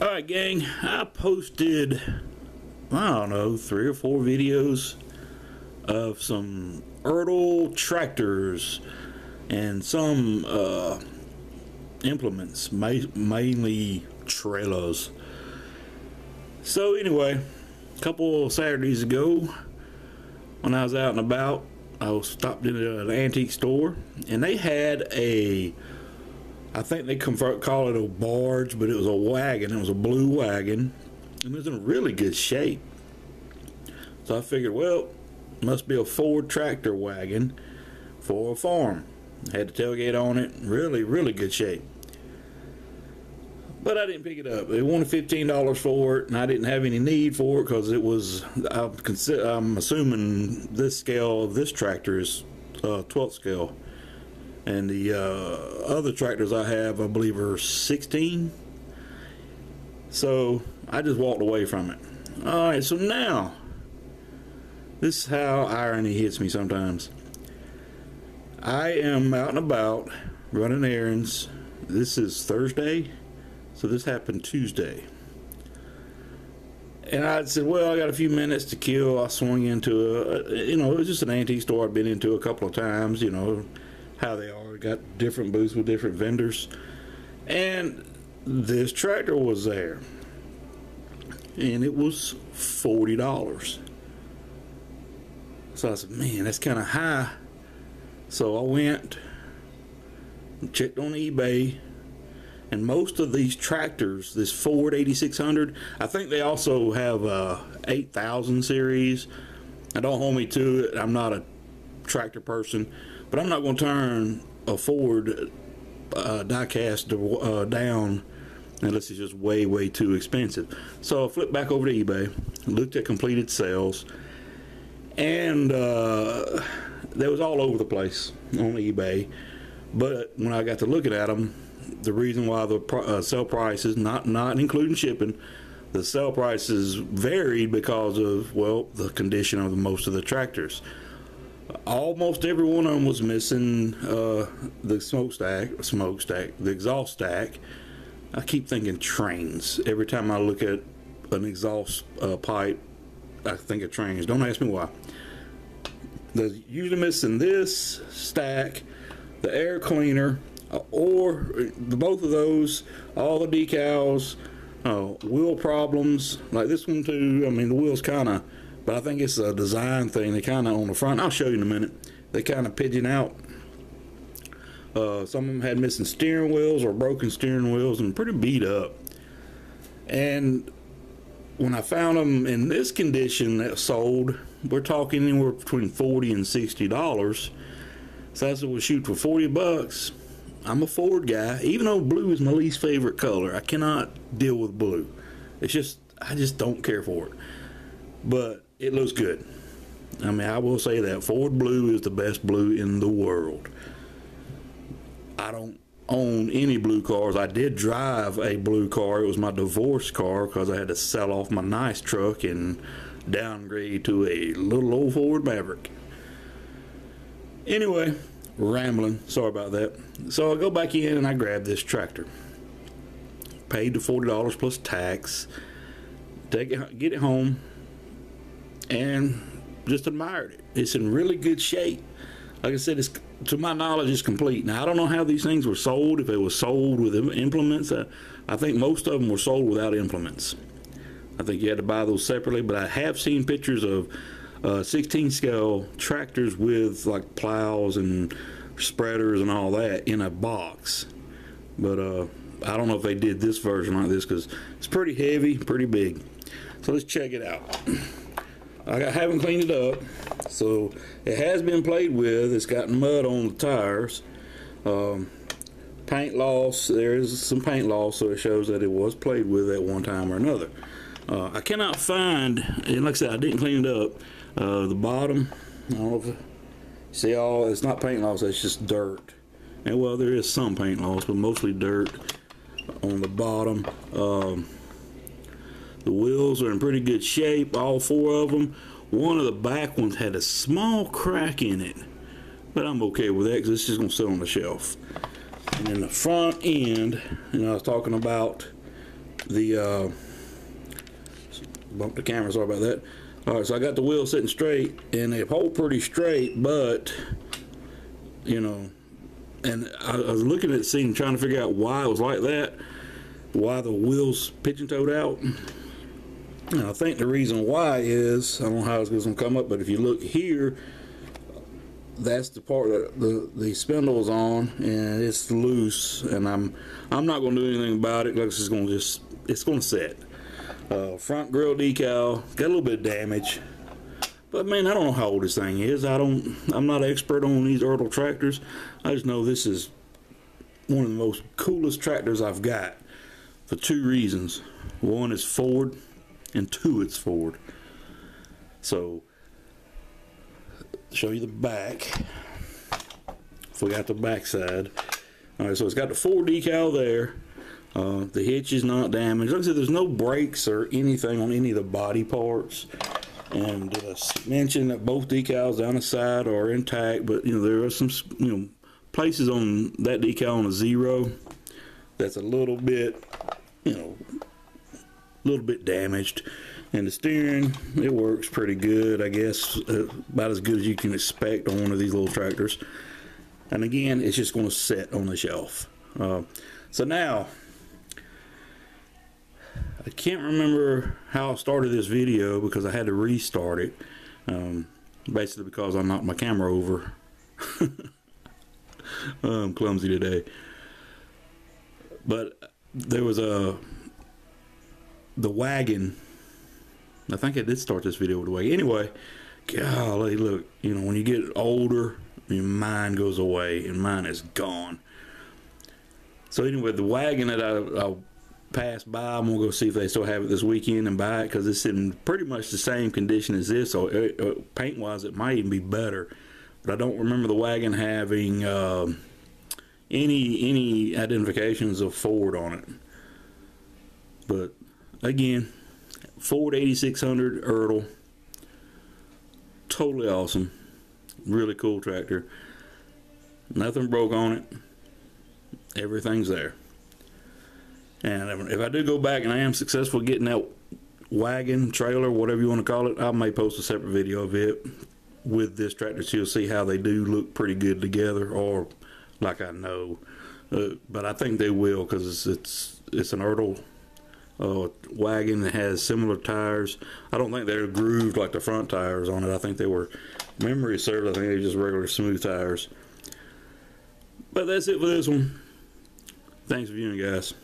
Alright gang, I posted, I don't know, 3 or 4 videos of some ERTL tractors and some implements, mainly trailers. So anyway, a couple of Saturdays ago, when I was out and about, I stopped into an antique store, and they had a, I think they call it a barge, but it was a wagon. It was a blue wagon, and it was in really good shape. So I figured, well, it must be a Ford tractor wagon for a farm. Had the tailgate on it, really good shape. But I didn't pick it up. They wanted $15 for it, and I didn't have any need for it because it was, I'm assuming this scale of this tractor is 12th scale. And the other tractors I have, I believe, are 16. So I just walked away from it. Alright, so now, this is how irony hits me sometimes. I am out and about, running errands. This is Thursday, so this happened Tuesday. And I said, well, I got a few minutes to kill. I swung into it was just an antique store I've been into a couple of times, how they are. Got different booths with different vendors, and this tractor was there, and it was $40. So I said, man, that's kind of high. So I went and checked on eBay, and most of these tractors, this Ford 8600, I think they also have a 8000 series. Now don't hold me to it, I'm not a tractor person, but I'm not going to turn a Ford diecast down unless it's just way too expensive. So I flipped back over to eBay, looked at completed sales, and they was all over the place on eBay. But when I got to looking at them, the reason why the sell prices, not including shipping, the sell prices varied because of, well, the condition of most of the tractors. Almost every one of them was missing the the exhaust stack. I keep thinking trains. Every time I look at an exhaust pipe, I think of trains. Don't ask me why. They're usually missing this stack, the air cleaner, or both of those, all the decals, wheel problems, like this one too. I mean, the wheel's kind of, but I think it's a design thing. They kind of on the front, I'll show you in a minute, they kind of pigeon out. Some of them had missing steering wheels or broken steering wheels and pretty beat up. And when I found them in this condition that sold, we're talking anywhere between $40 and $60. So I said, we'll shoot for 40 bucks. I'm a Ford guy, even though blue is my least favorite color. I cannot deal with blue. It's just, I just don't care for it. But it looks good. I mean, I will say that Ford blue is the best blue in the world. I don't own any blue cars. I did drive a blue car. It was my divorce car because I had to sell off my nice truck and downgrade to a little old Ford Maverick. Anyway, rambling. Sorry about that. So I go back in and I grab this tractor. Paid the $40 plus tax. Take it, get it home, and just admired it. It's in really good shape. Like I said, it's, to my knowledge, it's complete. Now I don't know how these things were sold. If it was sold with implements, I think most of them were sold without implements. I think you had to buy those separately. But I have seen pictures of 16 scale tractors with like plows and spreaders and all that in a box. But I don't know if they did this version like this because it's pretty heavy, pretty big. So let's check it out. I haven't cleaned it up, so it has been played with. It's got mud on the tires. Paint loss, there is some paint loss, so it shows that it was played with at one time or another. I cannot find, and like I said, I didn't clean it up, the bottom. I don't know if you see all, it's not paint loss, it's just dirt. And well, there is some paint loss, but mostly dirt on the bottom. The wheels are in pretty good shape, all 4 of them. One of the back ones had a small crack in it, but I'm okay with that because it's just going to sit on the shelf. And then the front end, I was talking about the bump the camera, sorry about that. All right, so I got the wheels sitting straight, and they hold pretty straight, but you know, and I was looking at the scene trying to figure out why it was like that, why the wheels pitching toed out. And I think the reason why is, I don't know how it's going to come up, but if you look here, that's the part that the spindle is on, and it's loose, and I'm not going to do anything about it. Like, it's going to set. Front grill decal got a little bit of damage, but man, I don't know how old this thing is. I'm not an expert on these ERTL tractors. I just know this is one of the most coolest tractors I've got for two reasons. One is Ford, and two, it's Ford. So, show you the back. If we got the back side. Alright, so it's got the Ford decal there. The hitch is not damaged. Like I said, there's no brakes or anything on any of the body parts. And mention that both decals down the side are intact, but you know, there are some places on that decal on a 0 that's a little bit, damaged. And the steering, it works pretty good, I guess, about as good as you can expect on one of these little tractors. And again, it's just going to sit on the shelf. So now, I can't remember how I started this video because I had to restart it, basically because I knocked my camera over. I'm clumsy today. But there was the wagon. I think I did start this video with the wagon. Anyway, golly, look, when you get older, your mind goes away, and mine is gone. So anyway, the wagon that I passed by, I'm gonna go see if they still have it this weekend and buy it, because it's in pretty much the same condition as this. So paint wise, it might even be better. But I don't remember the wagon having any identifications of Ford on it. But again, Ford 8600 ERTL, totally awesome, really cool tractor. Nothing broke on it. Everything's there. And if I do go back and I am successful getting that wagon, trailer, whatever you want to call it, I may post a separate video of it with this tractor, so you'll see how they do look pretty good together, or like I know. But I think they will, because it's an ERTL wagon that has similar tires. I don't think they're grooved like the front tires on it. I think they were, memory serves, I think they're just regular smooth tires. But that's it for this one. Thanks for viewing, guys.